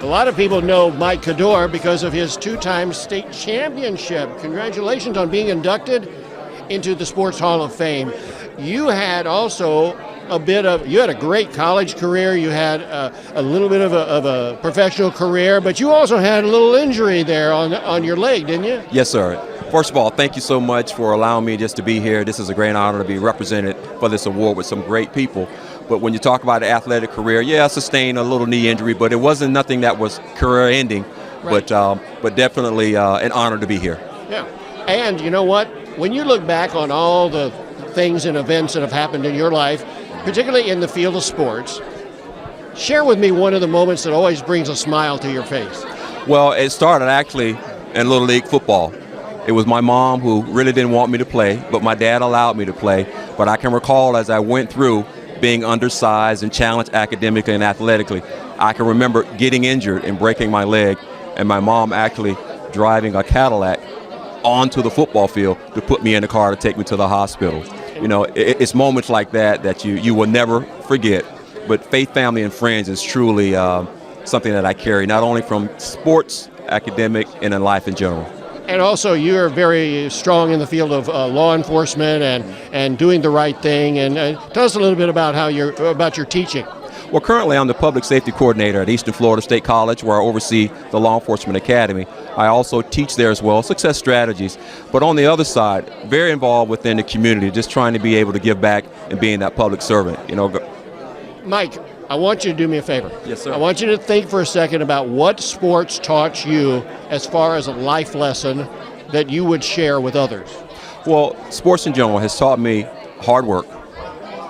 A lot of people know Mikecadore because of his two-time state championship. Congratulations on being inducted into the Sports Hall of Fame. You had also you had a great college career. You had a little bit of a professional career, but you also had a little injury there on your leg, didn't you? Yes, sir. First of all, thank you so much for allowing me just to be here. This is a great honor to be represented for this award with some great people. But when you talk about an athletic career, I sustained a little knee injury, but it wasn't nothing that was career-ending. Right. But definitely an honor to be here. Yeah, and you know what? When you look back on all the things and events that have happened in your life, particularly in the field of sports, share with me one of the moments that always brings a smile to your face. Well, it started actually in Little League football. It was my mom who really didn't want me to play, but my dad allowed me to play. But I can recall as I went through being undersized and challenged academically and athletically, I can remember getting injured and breaking my leg, and my mom actually driving a Cadillac onto the football field to put me in the car to take me to the hospital. You know, it's moments like that you will never forget. But faith, family, and friends is truly something that I carry, not only from sports, academic, and in life in general. And also, you're very strong in the field of law enforcement and doing the right thing. And tell us a little bit about about your teaching. Well, currently I'm the public safety coordinator at Eastern Florida State College, where I oversee the Law Enforcement Academy. I also teach there as well, success strategies. But on the other side, very involved within the community, just trying to be able to give back and being that public servant. You know, Mike, I want you to do me a favor. Yes, sir. I want you to think for a second about what sports taught you as far as a life lesson that you would share with others. Well, sports in general has taught me hard work,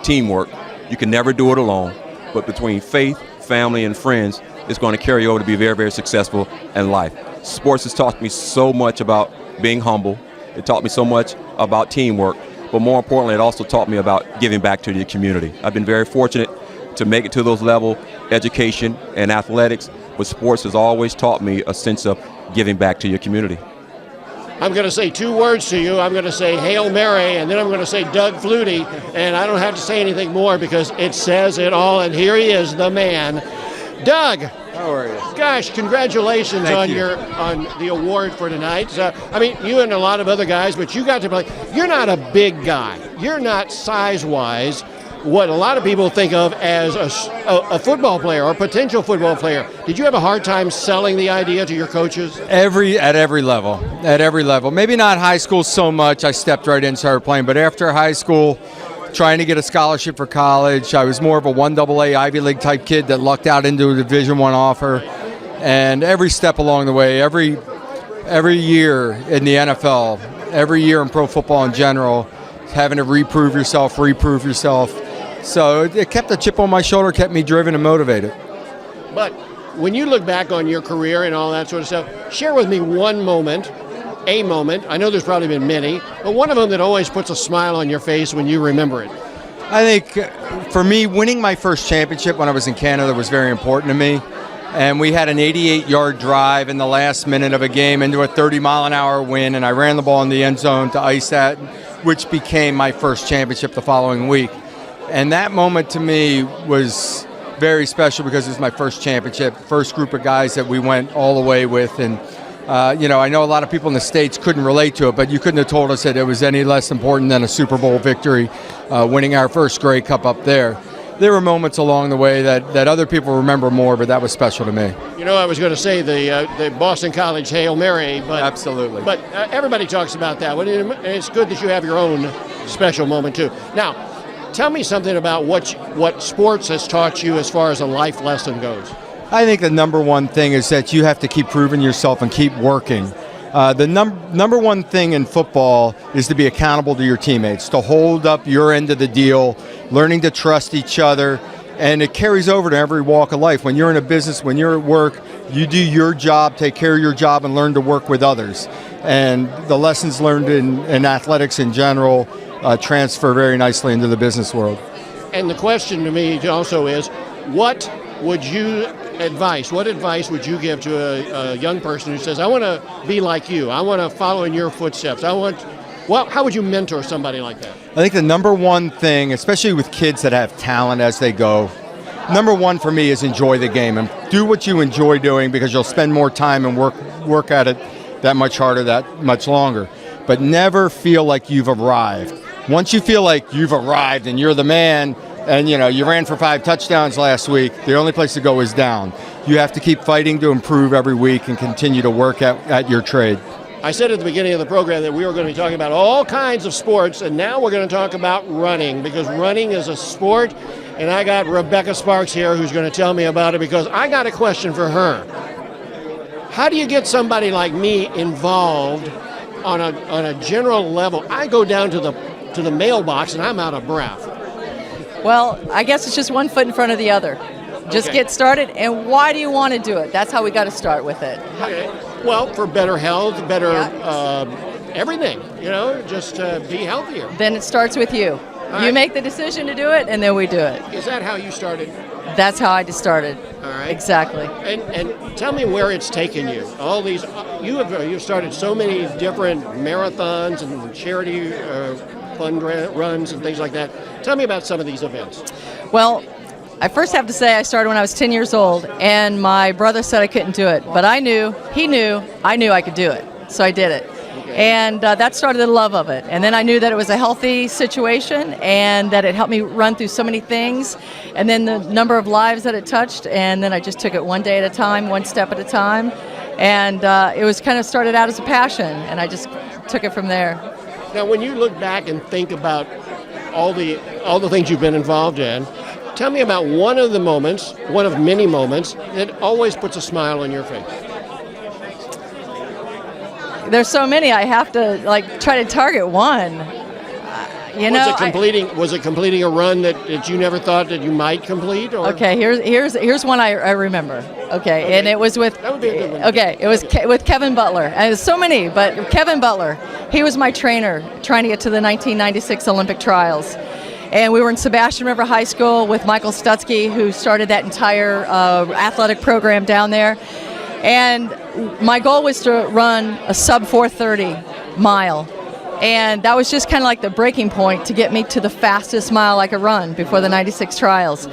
teamwork. You can never do it alone. But between faith, family, and friends, it's going to carry you over to be very, very successful in life. Sports has taught me so much about being humble. It taught me so much about teamwork. But more importantly, it also taught me about giving back to the community. I've been very fortunate to make it to those levels, education and athletics, but sports has always taught me a sense of giving back to your community. I'm going to say two words to you. I'm going to say Hail Mary, and then I'm going to say Doug Flutie, and I don't have to say anything more because it says it all, and here he is, the man. Doug. How are you? Gosh, congratulations on the award for tonight. I mean, you and a lot of other guys, but you got to play. You're not a big guy. You're not size-wise what a lot of people think of as a football player or potential football player. Did you have a hard time selling the idea to your coaches? At every level. Maybe not high school so much. I stepped right in and started playing. But after high school, trying to get a scholarship for college, I was more of a 1AA Ivy League type kid that lucked out into a Division I offer. And every step along the way, every year in the NFL, every year in pro football in general, having to reprove yourself. So it kept a chip on my shoulder, kept me driven and motivated. But when you look back on your career and all that sort of stuff, share with me one moment, a moment. I know there's probably been many, but one of them that always puts a smile on your face when you remember it. I think for me, winning my first championship when I was in Canada was very important to me. And we had an 88-yard drive in the last minute of a game into a 30-mile-an-hour win, and I ran the ball in the end zone to ice that, which became my first championship the following week. And that moment to me was very special because it was my first championship, first group of guys that we went all the way with. And, I know a lot of people in the States couldn't relate to it, but you couldn't have told us that it was any less important than a Super Bowl victory, winning our first Grey Cup up there. There were moments along the way that other people remember more, but that was special to me. You know, I was going to say the Boston College Hail Mary, but absolutely. But everybody talks about that. And it's good that you have your own special moment too. Now, tell me something about what sports has taught you as far as a life lesson goes. I think the number one thing is that you have to keep proving yourself and keep working. The number one thing in football is to be accountable to your teammates, to hold up your end of the deal, learning to trust each other, and it carries over to every walk of life. When you're in a business, when you're at work, you do your job, take care of your job, and learn to work with others. And the lessons learned in athletics in general transfer very nicely into the business world. And the question to me also is, what advice would you give to a young person who says, I want to be like you, I want to follow in your footsteps, how would you mentor somebody like that? I think the number one thing, especially with kids that have talent as they go, number one for me is enjoy the game and do what you enjoy doing, because you'll spend more time and work at it that much harder, that much longer. But never feel like you've arrived. Once you feel like you've arrived and you're the man, and you ran for 5 touchdowns last week, the only place to go is down. You have to keep fighting to improve every week and continue to work at your trade. I said at the beginning of the program that we were going to be talking about all kinds of sports, and now we're going to talk about running, because running is a sport, and I got Rebecca Sparks here who's going to tell me about it, because I got a question for her. How do you get somebody like me involved on a general level? I go down to the mailbox and I'm out of breath. Well, I guess it's just one foot in front of the other. Just get started, and why do you want to do it? That's how we got to start with it. Okay. Well, for better health, better everything, just be healthier. Then it starts with you. You make the decision to do it, and then we do it. Is that how you started? That's how I just started. All right. Exactly. And tell me where it's taken you. All these, you've started so many different marathons and charity fund runs and things like that. Tell me about some of these events. Well, I first have to say I started when I was 10 years old, and my brother said I couldn't do it. But I knew I could do it. So I did it. Okay. And that started the love of it. And then I knew that it was a healthy situation and that it helped me run through so many things. And then the number of lives that it touched. And then I just took it one day at a time, one step at a time. And it was kind of started out as a passion, and I just took it from there. Now, when you look back and think about all the things you've been involved in, tell me about one of many moments that always puts a smile on your face. There's so many. I have to try to target one. Was it completing a run that you never thought that you might complete? Or? Okay, here's one I remember. Okay, and it was with that would be a good one. Okay, it was with Kevin Butler. And there's so many, but Kevin Butler, he was my trainer trying to get to the 1996 Olympic trials. And we were in Sebastian River High School with Michael Stutzky, who started that entire athletic program down there. And my goal was to run a sub 4:30 mile. And that was just kind of like the breaking point to get me to the fastest mile I could run before the 96 trials.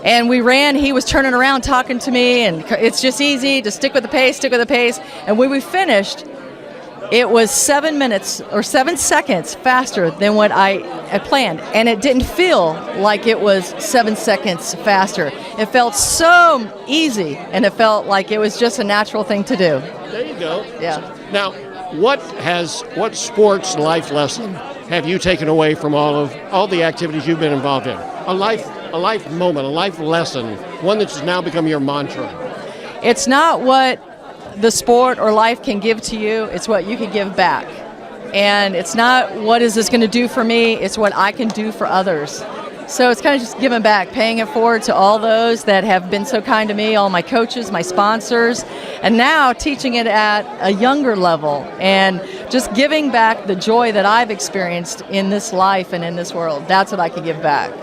And we ran, he was turning around talking to me, and it's just easy to stick with the pace. And when we finished, it was 7 minutes or 7 seconds faster than what I had planned. And it didn't feel like it was 7 seconds faster. It felt so easy, and it felt like it was just a natural thing to do. There you go. Yeah. Now, what sports life lesson have you taken away from all the activities you've been involved in? A life moment, a life lesson, one that's now become your mantra. It's not what the sport or life can give to you, it's what you can give back. And it's not what is this going to do for me, it's what I can do for others. So it's kind of just giving back, paying it forward to all those that have been so kind to me, all my coaches, my sponsors, and now teaching it at a younger level and just giving back the joy that I've experienced in this life and in this world. That's what I can give back.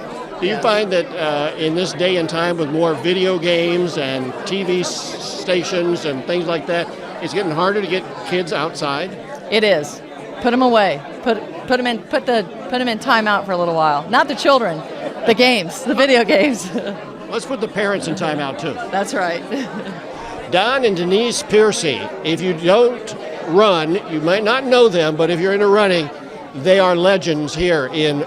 Do you find that in this day and time with more video games and TV stations and things like that, it's getting harder to get kids outside? It is. Put them away. Put them in timeout for a little while. Not the children, the games, the video games. Let's put the parents in timeout too. That's right. Don and Denise Piercy. If you don't run, you might not know them, but if you're into running, they are legends here in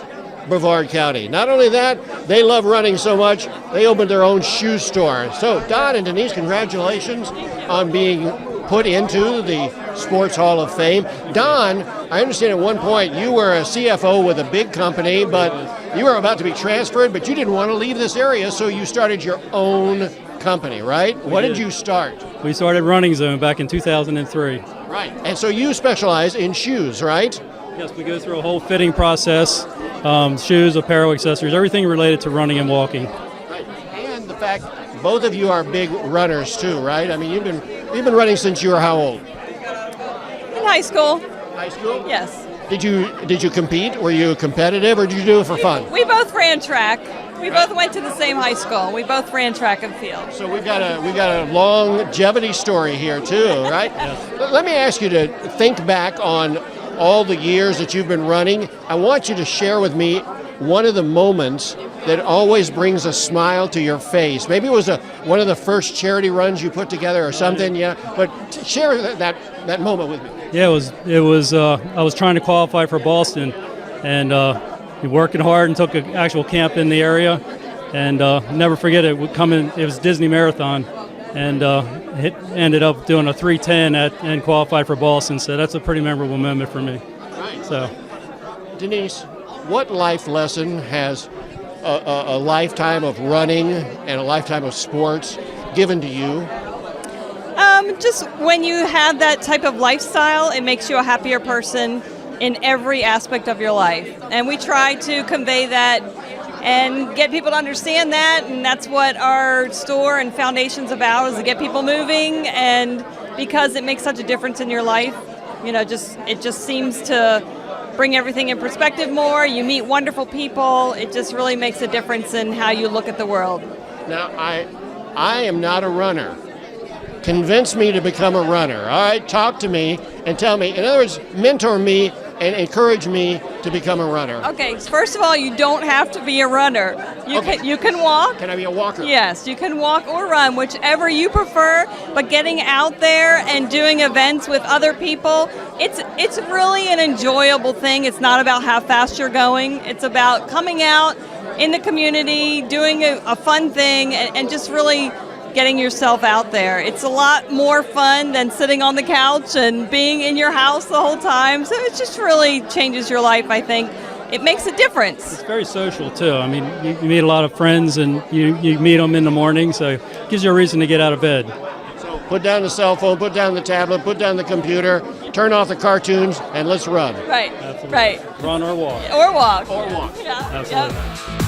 Brevard County. Not only that, they love running so much, they opened their own shoe store. So Don and Denise, congratulations on being put into the Sports Hall of Fame. Don, I understand at one point you were a CFO with a big company, but you were about to be transferred, but you didn't want to leave this area, so you started your own company, right? What did you start? We started Running Zone back in 2003. Right, and so you specialize in shoes, right? Yes, we go through a whole fitting process, shoes, apparel, accessories, everything related to running and walking. Right, and the fact both of you are big runners too, right? I mean, you've been running since you were how old? In high school. High school? Yes. Did you compete? Were you competitive, or did you do it for fun? We both ran track. We both went to the same high school. We both ran track and field. So we've got a longevity story here too, right? Yes. Let me ask you to think back on all the years that you've been running. I want you to share with me one of the moments that always brings a smile to your face? Maybe it was one of the first charity runs you put together or something, yeah. But share that moment with me. Yeah, it was. I was trying to qualify for Boston, and working hard and took an actual camp in the area, and never forget it. It was Disney Marathon, and ended up doing a 3:10 and qualified for Boston. So that's a pretty memorable moment for me. Right. So, Denise, what life lesson has a lifetime of running and a lifetime of sports given to you? Just when you have that type of lifestyle, it makes you a happier person in every aspect of your life. And we try to convey that and get people to understand that, and that's what our store and foundation's about, is to get people moving, and because it makes such a difference in your life, it just seems to bring everything in perspective more. You meet wonderful people. It just really makes a difference in how you look at the world. Now, I am not a runner. Convince me to become a runner. All right, talk to me and tell me. In other words, mentor me and encourage me to become a runner. Okay, first of all, you don't have to be a runner. You can walk. Can I be a walker? Yes, you can walk or run, whichever you prefer. But getting out there and doing events with other people, it's really an enjoyable thing. It's not about how fast you're going. It's about coming out in the community, doing a fun thing, and just really getting yourself out there. It's a lot more fun than sitting on the couch and being in your house the whole time. So it just really changes your life, I think. It makes a difference. it's very social too. I mean, you meet a lot of friends, and you meet them in the morning, so it gives you a reason to get out of bed. So put down the cell phone, put down the tablet, put down the computer, turn off the cartoons, and let's run. Right, Absolutely. right. Run or walk. Or walk. Or walk. Yeah. Absolutely. Yep.